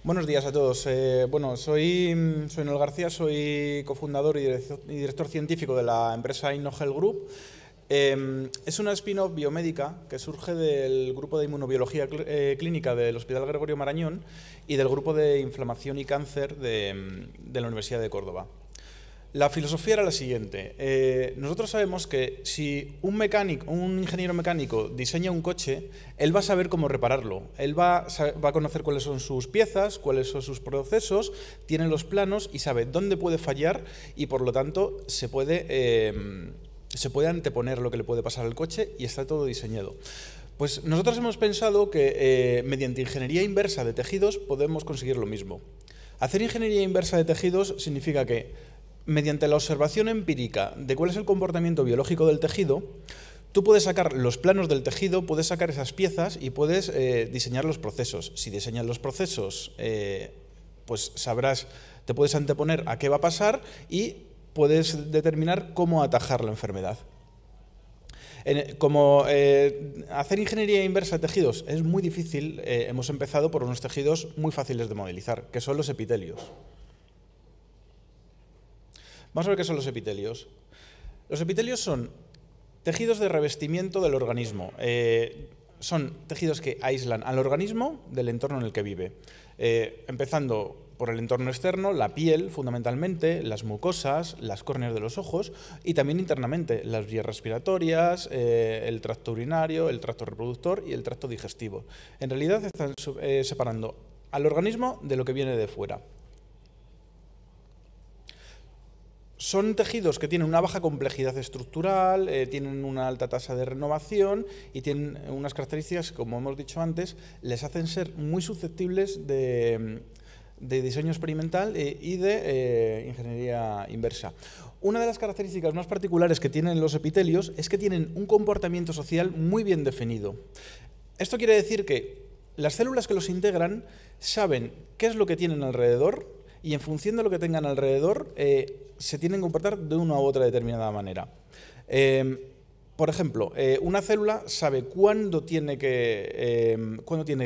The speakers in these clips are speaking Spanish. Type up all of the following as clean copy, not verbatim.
Buenos días a todos. Soy Noel García, soy cofundador y director científico de la empresa InnoHealth Group. Es una spin-off biomédica que surge del grupo de inmunobiología clínica del Hospital Gregorio Marañón y del grupo de inflamación y cáncer de la Universidad de Córdoba. La filosofía era la siguiente. Nosotros sabemos que si un ingeniero mecánico diseña un coche, él va a saber cómo repararlo. Él va a conocer cuáles son sus piezas, cuáles son sus procesos, tiene los planos y sabe dónde puede fallar y, por lo tanto, se puede anteponer lo que le puede pasar al coche y está todo diseñado. Pues nosotros hemos pensado que mediante ingeniería inversa de tejidos podemos conseguir lo mismo. Hacer ingeniería inversa de tejidos significa que mediante la observación empírica de cuál es el comportamiento biológico del tejido, tú puedes sacar los planos del tejido, puedes sacar esas piezas y puedes diseñar los procesos. Si diseñas los procesos, pues te puedes anteponer a qué va a pasar y puedes determinar cómo atajar la enfermedad. Hacer ingeniería inversa de tejidos es muy difícil, hemos empezado por unos tejidos muy fáciles de modelizar, que son los epitelios. Vamos a ver qué son los epitelios. Los epitelios son tejidos de revestimiento del organismo. Son tejidos que aíslan al organismo del entorno en el que vive. Empezando por el entorno externo, la piel fundamentalmente, las mucosas, las córneas de los ojos y también internamente las vías respiratorias, el tracto urinario, el tracto reproductor y el tracto digestivo. En realidad están separando al organismo de lo que viene de fuera. Son tejidos que tienen una baja complejidad estructural, tienen una alta tasa de renovación y tienen unas características que, como hemos dicho antes, les hacen ser muy susceptibles de diseño experimental y de ingeniería inversa. Una de las características más particulares que tienen los epitelios es que tienen un comportamiento social muy bien definido. Esto quiere decir que las células que los integran saben qué es lo que tienen alrededor y en función de lo que tengan alrededor se tienen que comportar de una u otra determinada manera. Por ejemplo, una célula sabe cuándo tiene que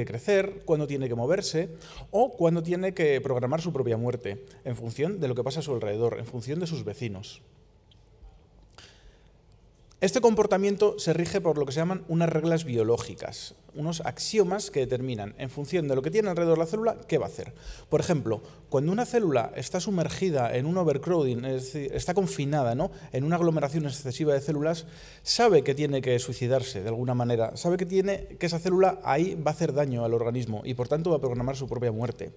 crecer, cuándo tiene que moverse o cuándo tiene que programar su propia muerte, en función de lo que pasa a su alrededor, en función de sus vecinos. Este comportamiento se rige por lo que se llaman unas reglas biológicas, unos axiomas que determinan, en función de lo que tiene alrededor la célula, qué va a hacer. Por ejemplo, cuando una célula está sumergida en un overcrowding, es decir, está confinada, ¿no?, en una aglomeración excesiva de células, sabe que tiene que suicidarse de alguna manera, sabe que esa célula ahí va a hacer daño al organismo y por tanto va a programar su propia muerte.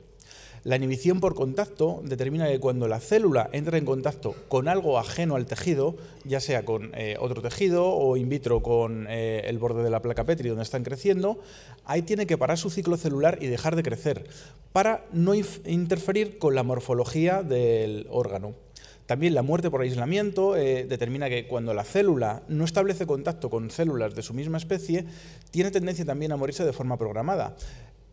La inhibición por contacto determina que cuando la célula entra en contacto con algo ajeno al tejido, ya sea con otro tejido o in vitro con el borde de la placa Petri donde están creciendo, ahí tiene que parar su ciclo celular y dejar de crecer para no interferir con la morfología del órgano. También la muerte por aislamiento determina que cuando la célula no establece contacto con células de su misma especie, tiene tendencia también a morirse de forma programada.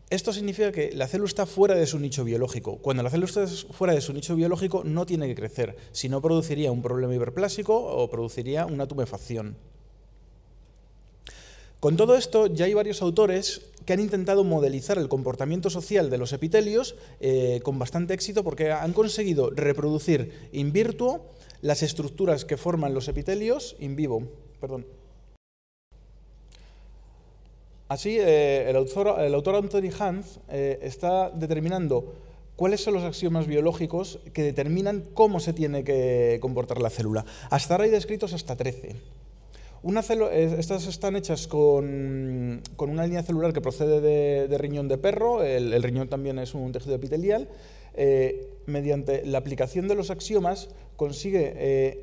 Esto significa que la célula está fuera de su nicho biológico. Cuando la célula está fuera de su nicho biológico no tiene que crecer, si no produciría un problema hiperplásico o produciría una tumefacción. Con todo esto ya hay varios autores que han intentado modelizar el comportamiento social de los epitelios con bastante éxito porque han conseguido reproducir in vitro las estructuras que forman los epitelios in vivo. Así, el autor Anthony Hans está determinando cuáles son los axiomas biológicos que determinan cómo se tiene que comportar la célula. Hasta ahora hay descritos hasta 13. Estas están hechas con una línea celular que procede de riñón de perro, el riñón también es un tejido epitelial. Mediante la aplicación de los axiomas consigue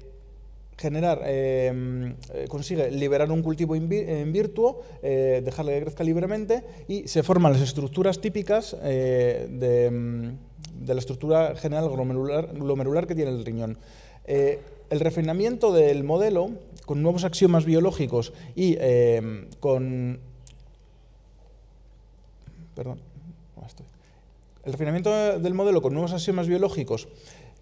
liberar un cultivo in vitro, dejarle que crezca libremente y se forman las estructuras típicas de la estructura general glomerular que tiene el riñón. El refinamiento del modelo con nuevos axiomas biológicos y el refinamiento del modelo con nuevos axiomas biológicos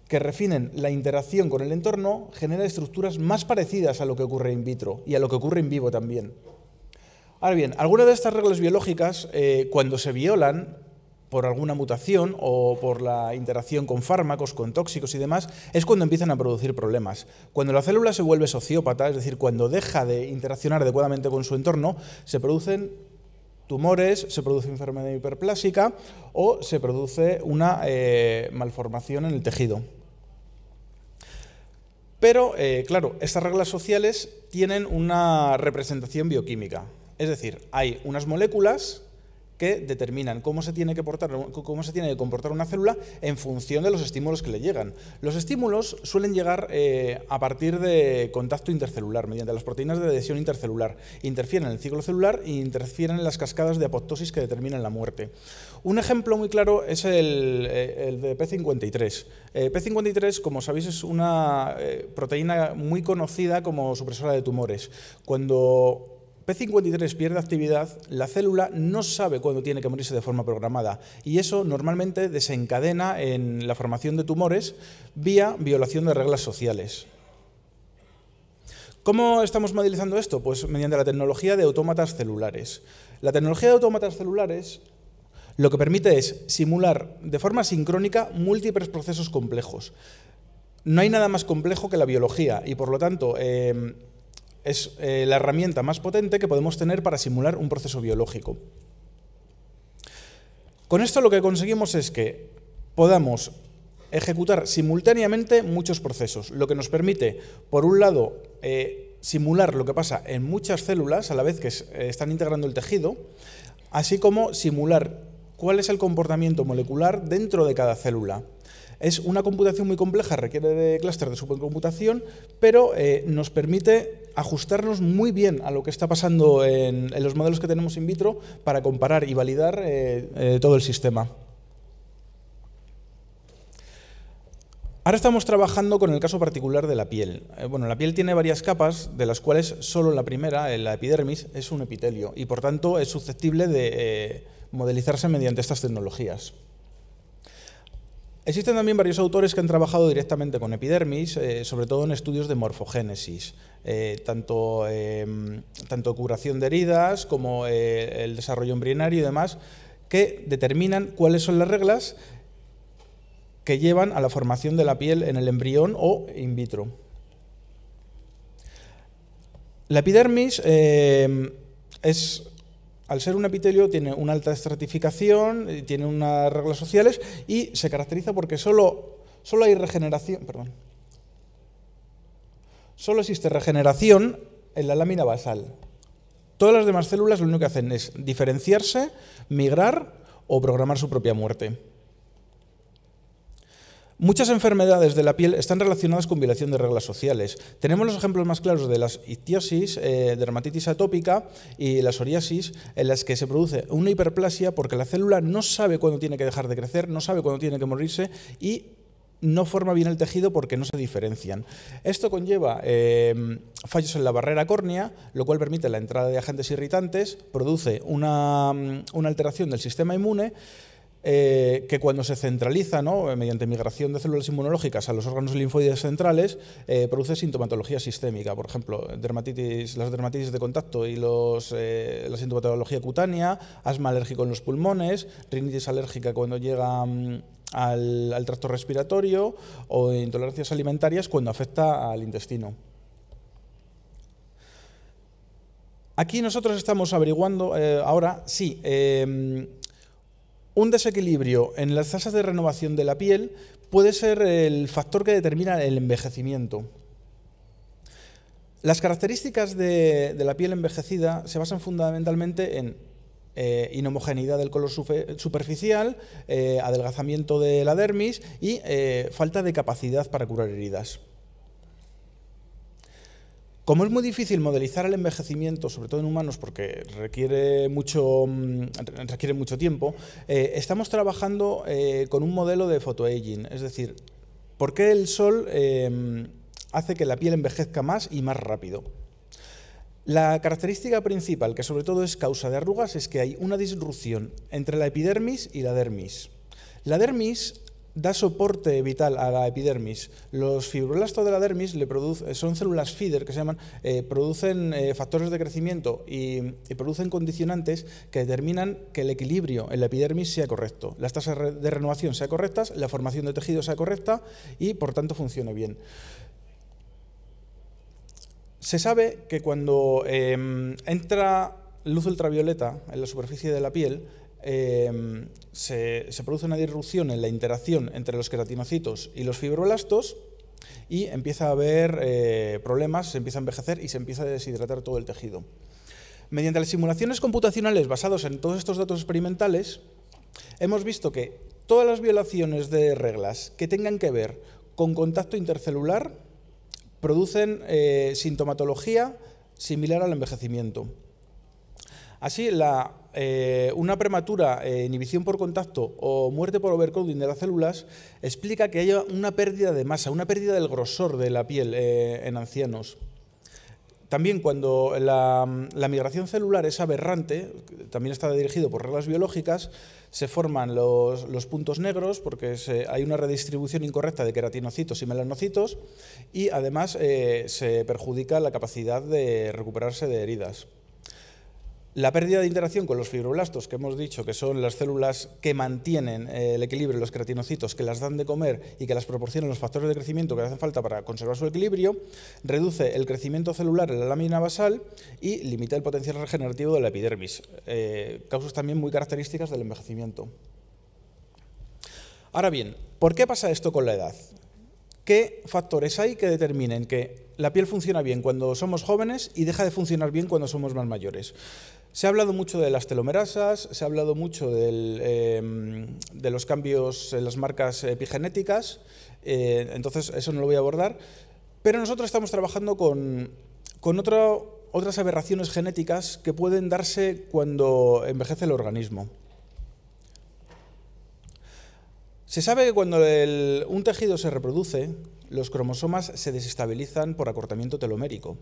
que refinen la interacción con el entorno genera estructuras más parecidas a lo que ocurre in vitro y a lo que ocurre in vivo también. Ahora bien, algunas de estas reglas biológicas, cuando se violan, por alguna mutación o por la interacción con fármacos, con tóxicos y demás, es cuando empiezan a producir problemas. Cuando la célula se vuelve sociópata, es decir, cuando deja de interaccionar adecuadamente con su entorno, se producen tumores, se produce enfermedad hiperplásica o se produce una malformación en el tejido. Pero, claro, estas reglas sociales tienen una representación bioquímica. Es decir, hay unas moléculas que determinan cómo se tiene que comportar una célula en función de los estímulos que le llegan. Los estímulos suelen llegar a partir de contacto intercelular, mediante las proteínas de adhesión intercelular. Interfieren en el ciclo celular e interfieren en las cascadas de apoptosis que determinan la muerte. Un ejemplo muy claro es el de P53. P53, como sabéis, es una proteína muy conocida como supresora de tumores. Cuando P53 pierde actividad, la célula no sabe cuándo tiene que morirse de forma programada y eso normalmente desencadena en la formación de tumores vía violación de reglas sociales. ¿Cómo estamos modelizando esto? Pues mediante la tecnología de autómatas celulares. La tecnología de autómatas celulares lo que permite es simular de forma sincrónica múltiples procesos complejos. No hay nada más complejo que la biología y por lo tanto es la herramienta más potente que podemos tener para simular un proceso biológico. Con esto lo que conseguimos es que podamos ejecutar simultáneamente muchos procesos, lo que nos permite, por un lado, simular lo que pasa en muchas células a la vez que están integrando el tejido, así como simular cuál es el comportamiento molecular dentro de cada célula. Es una computación muy compleja, requiere de clústeres de supercomputación, pero nos permite ajustarnos muy bien a lo que está pasando en los modelos que tenemos in vitro para comparar y validar todo el sistema. Ahora estamos trabajando con el caso particular de la piel. Bueno, la piel tiene varias capas, de las cuales solo la primera, la epidermis, es un epitelio y por tanto es susceptible de modelizarse mediante estas tecnologías. Existen también varios autores que han trabajado directamente con epidermis, sobre todo en estudios de morfogénesis, tanto curación de heridas como el desarrollo embrionario y demás, que determinan cuáles son las reglas que llevan a la formación de la piel en el embrión o in vitro. La epidermis al ser un epitelio, tiene una alta estratificación, tiene unas reglas sociales y se caracteriza porque solo hay regeneración, solo existe regeneración en la lámina basal. Todas las demás células lo único que hacen es diferenciarse, migrar o programar su propia muerte. Muchas enfermedades de la piel están relacionadas con violación de reglas sociales. Tenemos los ejemplos más claros de las ictiosis, dermatitis atópica y la psoriasis, en las que se produce una hiperplasia porque la célula no sabe cuándo tiene que dejar de crecer, no sabe cuándo tiene que morirse y no forma bien el tejido porque no se diferencian. Esto conlleva fallos en la barrera córnea, lo cual permite la entrada de agentes irritantes, produce una alteración del sistema inmune, que cuando se centraliza, ¿no?, mediante migración de células inmunológicas a los órganos linfoides centrales, produce sintomatología sistémica, por ejemplo, las dermatitis de contacto y la sintomatología cutánea, asma alérgico en los pulmones, rinitis alérgica cuando llega al tracto respiratorio o intolerancias alimentarias cuando afecta al intestino. Aquí nosotros estamos averiguando ahora si un desequilibrio en las tasas de renovación de la piel puede ser el factor que determina el envejecimiento. Las características de la piel envejecida se basan fundamentalmente en inhomogeneidad del color superficial, adelgazamiento de la dermis y falta de capacidad para curar heridas. Como es muy difícil modelizar el envejecimiento, sobre todo en humanos, porque requiere mucho tiempo, estamos trabajando con un modelo de photoaging, es decir, ¿por qué el sol hace que la piel envejezca más y más rápido? La característica principal, que sobre todo es causa de arrugas, es que hay una disrupción entre la epidermis y la dermis. La dermis da soporte vital a la epidermis. Los fibroblastos de la dermis son células feeder que se llaman, producen factores de crecimiento y producen condicionantes que determinan que el equilibrio en la epidermis sea correcto, las tasas de renovación sean correctas, la formación de tejido sea correcta y por tanto funcione bien. Se sabe que cuando entra luz ultravioleta en la superficie de la piel, se produce una disrupción en la interacción entre los queratinocitos y los fibroblastos y empieza a haber problemas, se empieza a envejecer y se empieza a deshidratar todo el tejido. Mediante las simulaciones computacionales basadas en todos estos datos experimentales, hemos visto que todas las violaciones de reglas que tengan que ver con contacto intercelular producen sintomatología similar al envejecimiento. Así, una prematura inhibición por contacto o muerte por overcrowding de las células explica que haya una pérdida de masa, una pérdida del grosor de la piel en ancianos. También cuando la migración celular es aberrante, también está dirigido por reglas biológicas, se forman los puntos negros porque hay una redistribución incorrecta de queratinocitos y melanocitos y además se perjudica la capacidad de recuperarse de heridas. La pérdida de interacción con los fibroblastos, que hemos dicho que son las células que mantienen el equilibrio de los queratinocitos, que las dan de comer y que las proporcionan los factores de crecimiento que hacen falta para conservar su equilibrio, reduce el crecimiento celular en la lámina basal y limita el potencial regenerativo de la epidermis, causas también muy características del envejecimiento. Ahora bien, ¿por qué pasa esto con la edad? ¿Qué factores hay que determinen que la piel funciona bien cuando somos jóvenes y deja de funcionar bien cuando somos más mayores? Se ha hablado mucho de las telomerasas, se ha hablado mucho de los cambios en las marcas epigenéticas, entonces eso no lo voy a abordar, pero nosotros estamos trabajando con otras aberraciones genéticas que pueden darse cuando envejece el organismo. Se sabe que cuando un tejido se reproduce, los cromosomas se desestabilizan por acortamiento telomérico.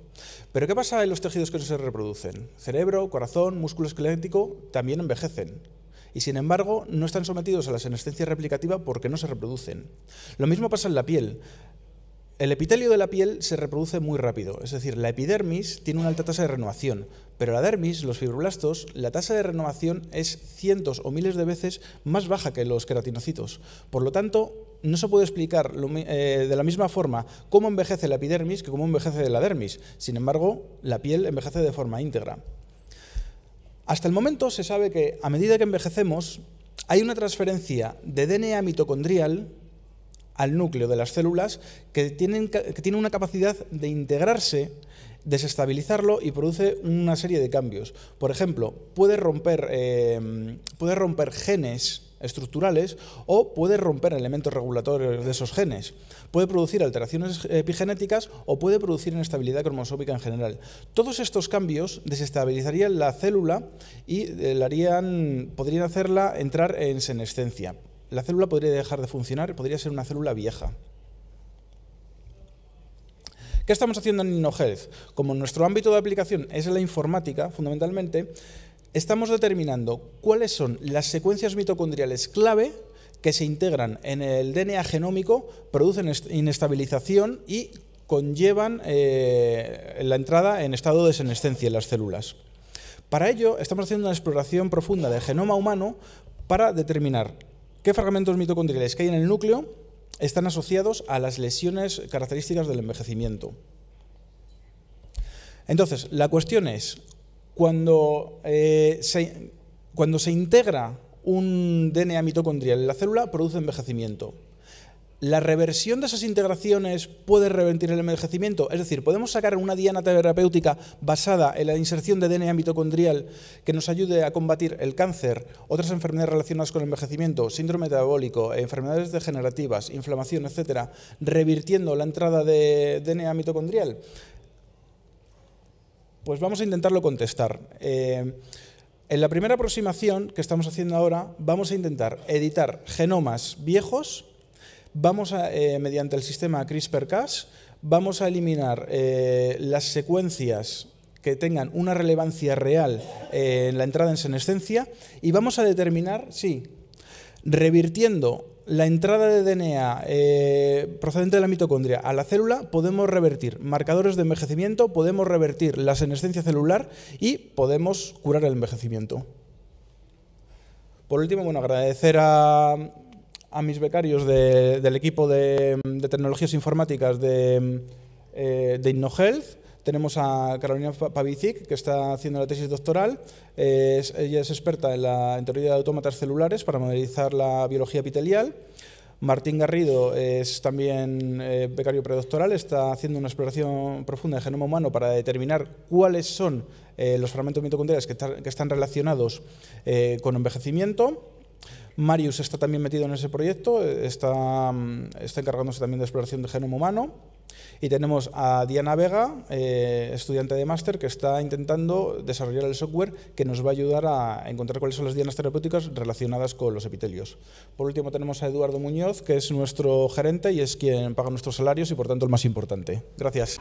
¿Pero qué pasa en los tejidos que no se reproducen? Cerebro, corazón, músculo esquelético también envejecen. Y sin embargo, no están sometidos a la senescencia replicativa porque no se reproducen. Lo mismo pasa en la piel. El epitelio de la piel se reproduce muy rápido, es decir, la epidermis tiene una alta tasa de renovación, pero la dermis, los fibroblastos, la tasa de renovación es cientos o miles de veces más baja que los queratinocitos. Por lo tanto, no se puede explicar de la misma forma cómo envejece la epidermis que cómo envejece la dermis. Sin embargo, la piel envejece de forma íntegra. Hasta el momento se sabe que a medida que envejecemos hay una transferencia de DNA mitocondrial al núcleo de las células que tiene una capacidad de integrarse, desestabilizarlo y produce una serie de cambios. Por ejemplo, puede romper genes estructurales o puede romper elementos regulatorios de esos genes. Puede producir alteraciones epigenéticas o puede producir inestabilidad cromosómica en general. Todos estos cambios desestabilizarían la célula y podrían hacerla entrar en senescencia. La célula podría dejar de funcionar, podría ser una célula vieja. ¿Qué estamos haciendo en InnoHealth? Como nuestro ámbito de aplicación es la informática, fundamentalmente, estamos determinando cuáles son las secuencias mitocondriales clave que se integran en el DNA genómico, producen inestabilización y conllevan la entrada en estado de senescencia en las células. Para ello, estamos haciendo una exploración profunda del genoma humano para determinar qué fragmentos mitocondriales que hay en el núcleo están asociados a las lesiones características del envejecimiento. Entonces, la cuestión es, cuando se integra un DNA mitocondrial en la célula, produce envejecimiento. ¿La reversión de esas integraciones puede revertir el envejecimiento? Es decir, ¿podemos sacar una diana terapéutica basada en la inserción de DNA mitocondrial que nos ayude a combatir el cáncer, otras enfermedades relacionadas con el envejecimiento, síndrome metabólico, enfermedades degenerativas, inflamación, etcétera, revirtiendo la entrada de DNA mitocondrial? Pues vamos a intentarlo contestar. En la primera aproximación que estamos haciendo ahora, vamos a intentar editar genomas viejos. Mediante el sistema CRISPR-Cas, vamos a eliminar las secuencias que tengan una relevancia real en la entrada en senescencia y vamos a determinar si, revirtiendo la entrada de DNA procedente de la mitocondria a la célula, podemos revertir marcadores de envejecimiento, podemos revertir la senescencia celular y podemos curar el envejecimiento. Por último, bueno, agradecer a mis becarios del equipo de tecnologías informáticas de InnoHealth. Tenemos a Carolina Pavicic, que está haciendo la tesis doctoral. Ella es experta en teoría de autómatas celulares para modelizar la biología epitelial. Martín Garrido es también becario predoctoral, está haciendo una exploración profunda del genoma humano para determinar cuáles son los fragmentos mitocondriales que están relacionados con envejecimiento. Marius está también metido en ese proyecto, está encargándose también de exploración del genoma humano. Y tenemos a Diana Vega, estudiante de máster, que está intentando desarrollar el software que nos va a ayudar a encontrar cuáles son las dianas terapéuticas relacionadas con los epitelios. Por último tenemos a Eduardo Muñoz, que es nuestro gerente y es quien paga nuestros salarios y por tanto el más importante. Gracias.